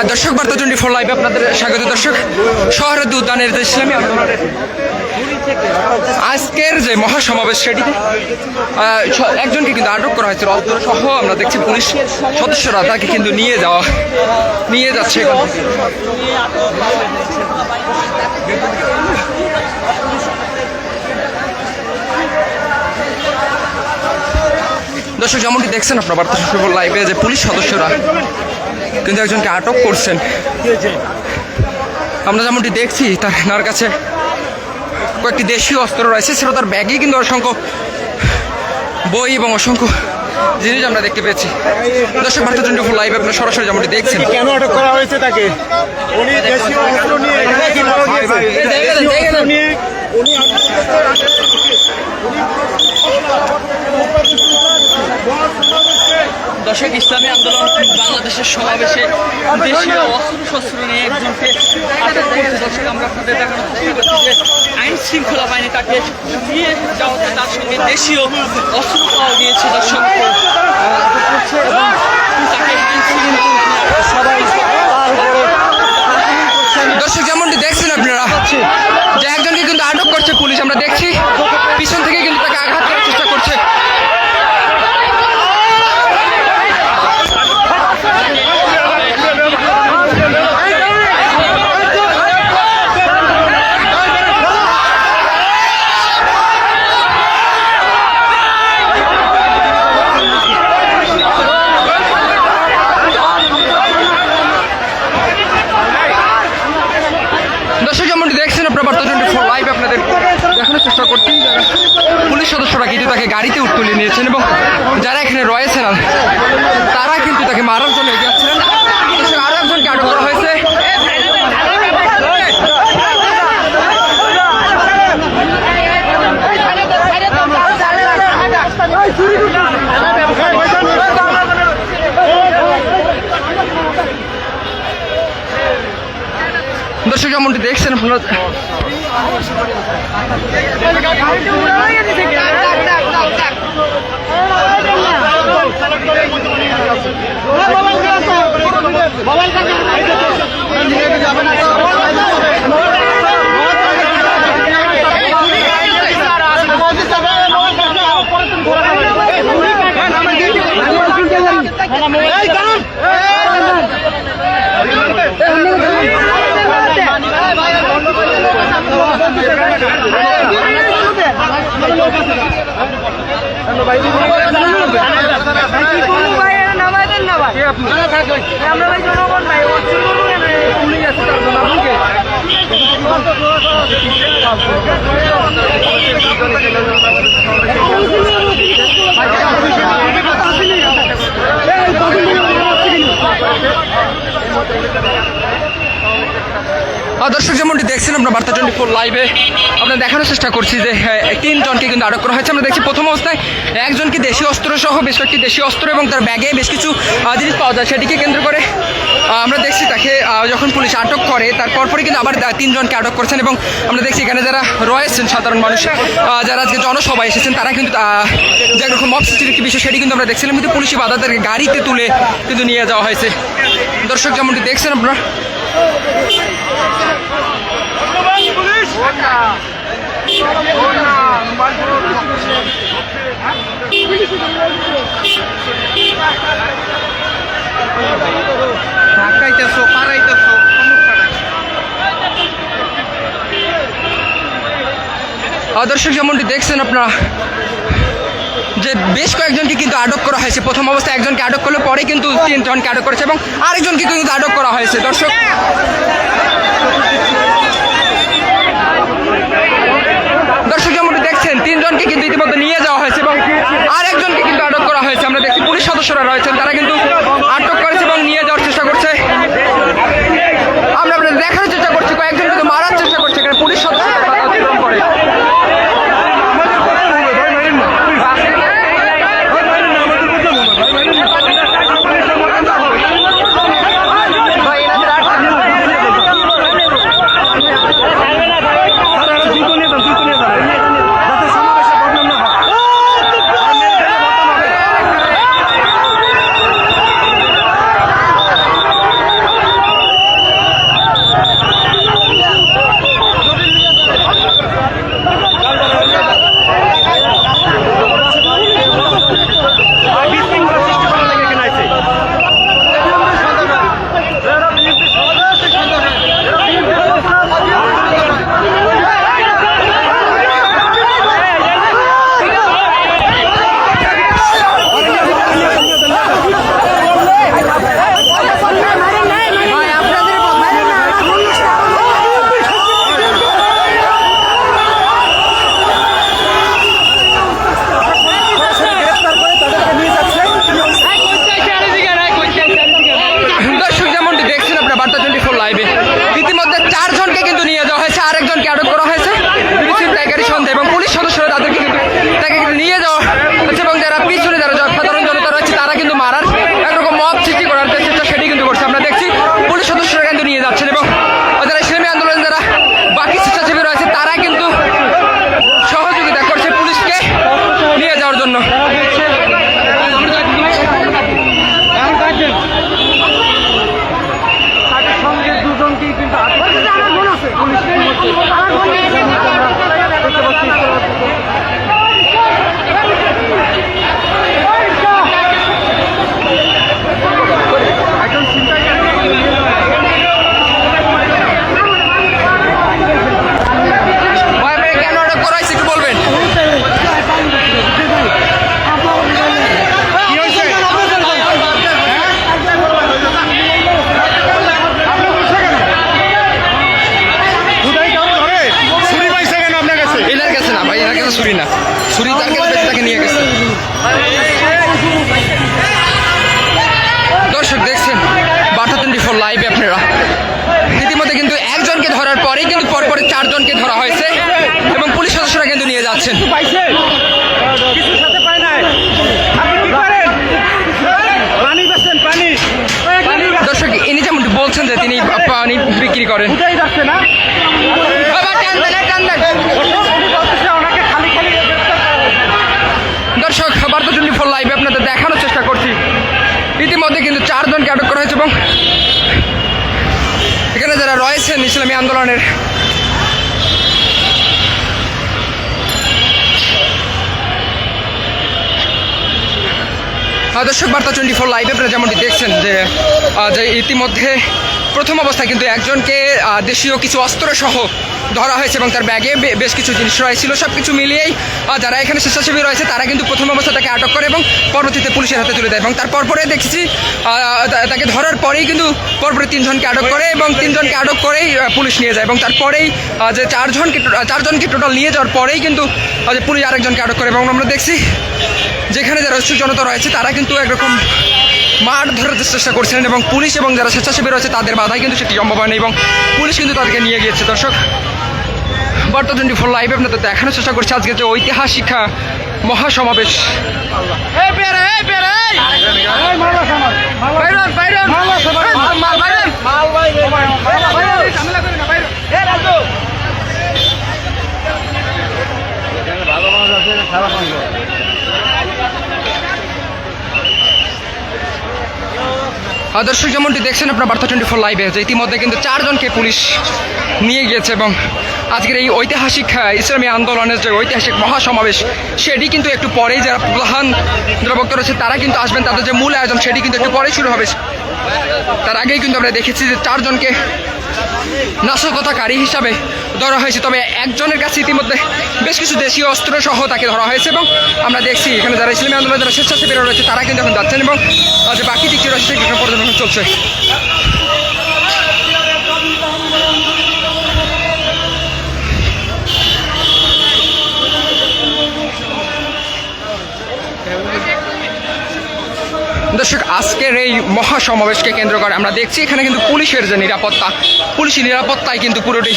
দর্শক বার্তা 24 লাইভে আপনাদের স্বাগত। দর্শক, শহরের উদ্যানের যে ইসলামী আন্দোলনের আজকের যে মহাসমাবেশ সেটিতে একজনকে কিন্তু আটক করা হয়েছে অস্ত্র সহ। আমরা দেখছি পুলিশ সদস্যরা তাকে কিন্তু নিয়ে যাচ্ছে। দর্শক, যেমনটি দেখছেন আপনার বার্তা 24 লাইভে যে পুলিশ সদস্যরা কিন্তু একজনকে আটক করছেন। আমরা যেমনটি দেখছি তার কাছে কয়েকটি দেশীয় অস্ত্র রয়েছে, ছিল তার ব্যাগে কিন্তু অসংখ্য বই এবং অসংখ্য জিনিস আমরা দেখতে পেয়েছি। দর্শক, বার্তা 24 লাইভে আপনারা সরাসরি যেমনটি দেখছেন। কেন আটক করা হয়েছে তাকে? উনি দেশীয় অস্ত্র নিয়ে দর্শক, ইসলামী আন্দোলন বাংলাদেশের সমাবেশে দেশীয় অস্ত্র নিয়ে একজনকে আটক করেছে। দর্শক, আমরা আপনাদের দেখানোর চেষ্টা করছি যে আইন শৃঙ্খলা বাহিনী তাকে নিয়ে যাওয়াতে তার সঙ্গে দেশীয় অস্ত্র পাওয়া গিয়েছে। দর্শক, দর্শক, যেমনটি দেখছেন আপনারা যে একজনকে কিন্তু আটক করছে পুলিশ। আমরা দেখছি পিছন থেকে কিন্তু তাকে আঘাত করার চেষ্টা করছে। দর্শক, যেমনটি দেখছেন আপনার বার্তা 24 লাইভ আপনাদের দেখানোর চেষ্টা করছি। পুলিশ সদস্যরা কিন্তু তাকে গাড়িতে তুলে নিয়েছেন এবং যারা এখানে রয়েছেন তারা কিন্তু তাকে মারার জন্য এগিয়ে যাচ্ছিলেন। আরো একজনকে আটক করা হয়েছে। দর্শক, যেমনটি দেখছেন আপনারা দর্শক, যেমনটি দেখছেন আপনার বার্তা 24 লাইভে আমরা দেখানোর চেষ্টা করছি যে 3 জনকে কিন্তু আটক করা হয়েছে। আমরা দেখছি প্রথম অবস্থায় একজনকে দেশীয় অস্ত্র সহ বেশ কয়েকটি দেশীয় অস্ত্র এবং তার ব্যাগে বেশ কিছু জিনিস পাওয়া যায়, সেটিকে কেন্দ্র করে আমরা দেখছি তাকে যখন পুলিশ আটক করে তার পরপরই কিন্তু আবার 3 জনকে আটক করেছেন। এবং আমরা দেখছি এখানে যারা রয়েছেন সাধারণ মানুষ, যারা আজকে জনসভায় এসেছেন, তারা কিন্তু যেরকম মব সৃষ্টির একটি বিষয় সেটি কিন্তু আমরা দেখছিলাম, কিন্তু পুলিশি বাধা তাদেরকে গাড়িতে তুলে কিন্তু নিয়ে যাওয়া হয়েছে। দর্শক, যেমনটি দেখছেন আপনারা দর্শক, যেমনটি দেখছেন আপনারা যে বেশ কয়েকজনকে কিন্তু আটক করা হয়েছে। প্রথম অবস্থায় একজনকে আটক করলে পরে কিন্তু 3 জনকে আটক করেছে এবং আরেকজনকে কিন্তু আটক করা হয়েছে। দর্শক, যেমনটি দেখছেন 3 জনকে কিন্তু ইতিমধ্যে নিয়ে যাওয়া হয়েছে এবং আরেকজনকে কিন্তু আটক করা হয়েছে। আমরা দেখছি পুলিশ সদস্যরা রয়েছেন, তারা কিন্তু আটক করেছে এবং নিয়ে যাওয়ার চেষ্টা করছে। আমরা আপনাদের দেখানোর চেষ্টা করছি কয়েকজন কিন্তু মারার চেষ্টা করছে, এখানে পুলিশ সদস্যরা বাধা অতিক্রম করে। লাইভে আপনারা ইতিমধ্যে কিন্তু একজনকে ধরার পরেই কিন্তু পরপর 4 জনকে ধরা হয়েছে এবং পুলিশ সদস্যরা কিন্তু নিয়ে যাচ্ছেন। কিছু সাথে পায় নাই, আপনি কি করেন? পানি বেচেন, পানি। দর্শক ইনি যেমনটি বলছেন যে তিনি পানি বিক্রি করেন। বুঝাই যাচ্ছে না, বাবা, টান দেন, টান দেন। উনি বলতেছে ওনাকে খালি খালি দর্শক বার্তা 24 লাইভে আপনাদের দেখানোর চেষ্টা করছি ইতিমধ্যে কিন্তু 4 জনকে আটক করা হয়েছে এবং এখানে যারা রয়েছেন ইসলামী আন্দোলনের দর্শক বার্তা 24 লাইভে আপনারা যেমনটি দেখছেন যে ইতিমধ্যে প্রথম অবস্থায় কিন্তু একজনকে দেশীয় কিছু অস্ত্র সহ ধরা হয়েছে এবং তার ব্যাগে বেশ কিছু জিনিস রয়েছিল। সব কিছু মিলিয়েই যারা এখানে স্বেচ্ছাসেবী রয়েছে তারা কিন্তু প্রথম অবস্থায় তাকে আটক করে এবং পরবর্তীতে পুলিশের হাতে তুলে দেয় এবং তার পরপরে দেখেছি তাকে ধরার পরেই কিন্তু পরপরে 3 জনকে আটক করে এবং 3 জনকে আটক করেই পুলিশ নিয়ে যায় এবং তারপরেই যে 4 জনকে টোটাল নিয়ে যাওয়ার পরেই কিন্তু যে পুলিশ আরেকজনকে আটক করে এবং আমরা দেখছি যেখানে যারা উৎসুক জনতা রয়েছে তারা কিন্তু একরকম মাঠ ধরার চেষ্টা করছিলেন এবং পুলিশ এবং যারা স্বেচ্ছাসেবী রয়েছে তাদের বাধায় কিন্তু সেটি সম্ভব হয়নি এবং পুলিশ কিন্তু তাদেরকে নিয়ে গিয়েছে। দর্শক বার্তা 24 লাইভে আপনাদের দেখানোর চেষ্টা করছে আজকে যে ঐতিহাসিক মহাসমাবেশ। ভালো মানুষ আছে, খারাপ মানুষ আছে। দর্শক যেমনটি দেখছেন আপনার বার্তা 24 লাইভে যে ইতিমধ্যে কিন্তু 4 জনকে পুলিশ নিয়ে গিয়েছে এবং আজকের এই ঐতিহাসিক ইসলামী আন্দোলনের যে ঐতিহাসিক মহাসমাবেশ সেটি কিন্তু একটু পরেই যারা প্রধান যারা বক্তা রয়েছে তারা কিন্তু আসবেন, তাদের যে মূল আয়োজন সেটি কিন্তু একটু পরেই শুরু হবে। তার আগেই কিন্তু আমরা দেখেছি যে 4 জনকে নাশকতাকারী হিসাবে ধরা হয়েছে, তবে একজনের কাছে ইতিমধ্যে বেশ কিছু দেশীয় অস্ত্র সহ তাকে ধরা হয়েছে এবং আমরা দেখছি এখানে যারা ইসলামী আন্দোলনের যারা স্বেচ্ছাসেবীরা রয়েছে তারা কিন্তু এখন যাচ্ছেন এবং যে বাকি দিকটি রয়েছে সেটি পর্যবেক্ষণ চলছে। দর্শক আজকের এই মহাসমাবেশকে কেন্দ্র করে আমরা দেখছি এখানে কিন্তু পুলিশের যে নিরাপত্তা, পুলিশি নিরাপত্তায় কিন্তু পুরোটি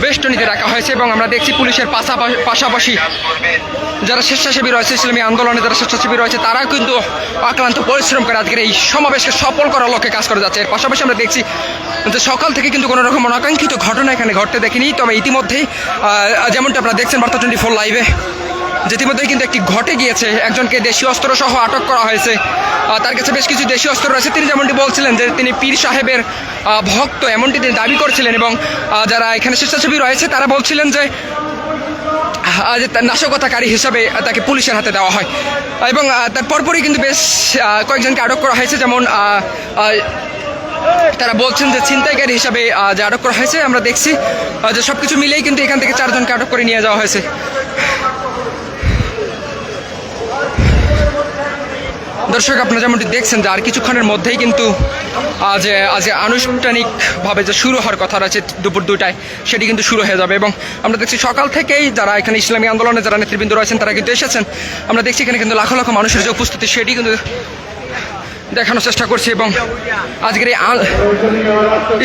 বেষ্টনীতে রাখা হয়েছে এবং আমরা দেখছি পুলিশের পাশাপাশি যারা স্বেচ্ছাসেবী রয়েছে ইসলামী আন্দোলনে যারা স্বেচ্ছাসেবী রয়েছে তারা কিন্তু অক্লান্ত পরিশ্রম করে আজকের এই সমাবেশকে সফল করার লক্ষ্যে কাজ করে যাচ্ছে। এর পাশাপাশি আমরা দেখছি যে সকাল থেকে কিন্তু কোনো রকম অনাকাঙ্ক্ষিত ঘটনা এখানে ঘটতে দেখিনি, তবে ইতিমধ্যেই যেমনটা আপনারা দেখছেন বার্তা 24 লাইভে যে ইতিমধ্যেই কিন্তু একটি ঘটে গিয়েছে, একজনকে দেশীয় অস্ত্র সহ আটক করা হয়েছে। তার কাছে বেশ কিছু দেশীয় অস্ত্র রয়েছে। তিনি যেমনটি বলছিলেন যে তিনি পীর সাহেবের ভক্ত এমনটি তিনি দাবি করছিলেন এবং যারা এখানে স্বেচ্ছাসেবী রয়েছে তারা বলছিলেন যে নাশকতাকারী হিসাবে তাকে পুলিশের হাতে দেওয়া হয় এবং তার পরপরই কিন্তু বেশ কয়েকজনকে আটক করা হয়েছে, যেমন তারা বলছেন যে ছিনতাইকারী হিসাবে যে আটক করা হয়েছে। আমরা দেখছি যে সব কিছু মিলেই কিন্তু এখান থেকে 4 জনকে আটক করে নিয়ে যাওয়া হয়েছে। দর্শক আপনারা যেমনটি দেখছেন যে আর কিছুক্ষণের মধ্যেই কিন্তু আজ আনুষ্ঠানিকভাবে যে শুরু হওয়ার কথা রয়েছে দুপুর 2টায় সেটি কিন্তু শুরু হয়ে যাবে এবং আমরা দেখছি সকাল থেকেই যারা এখানে ইসলামী আন্দোলনে যারা নেতৃবৃন্দ রয়েছেন তারা কিন্তু এসেছেন। আমরা দেখছি এখানে কিন্তু লাখ লাখ মানুষের যে উপস্থিতি সেটি কিন্তু দেখানোর চেষ্টা করছি এবং আজকের এই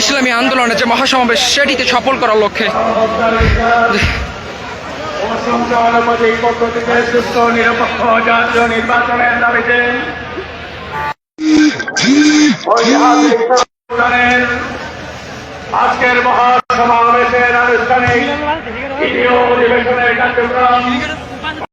ইসলামী আন্দোলনের যে মহাসমাবেশ সেটিতে সফল করার লক্ষ্যে সুস্থ নিরপেক্ষ জাতীয় নির্বাচনের দাবিতে আজকের মহাসমাবেশের আনুষ্ঠানিক অধিবেশনের কার্যক্রম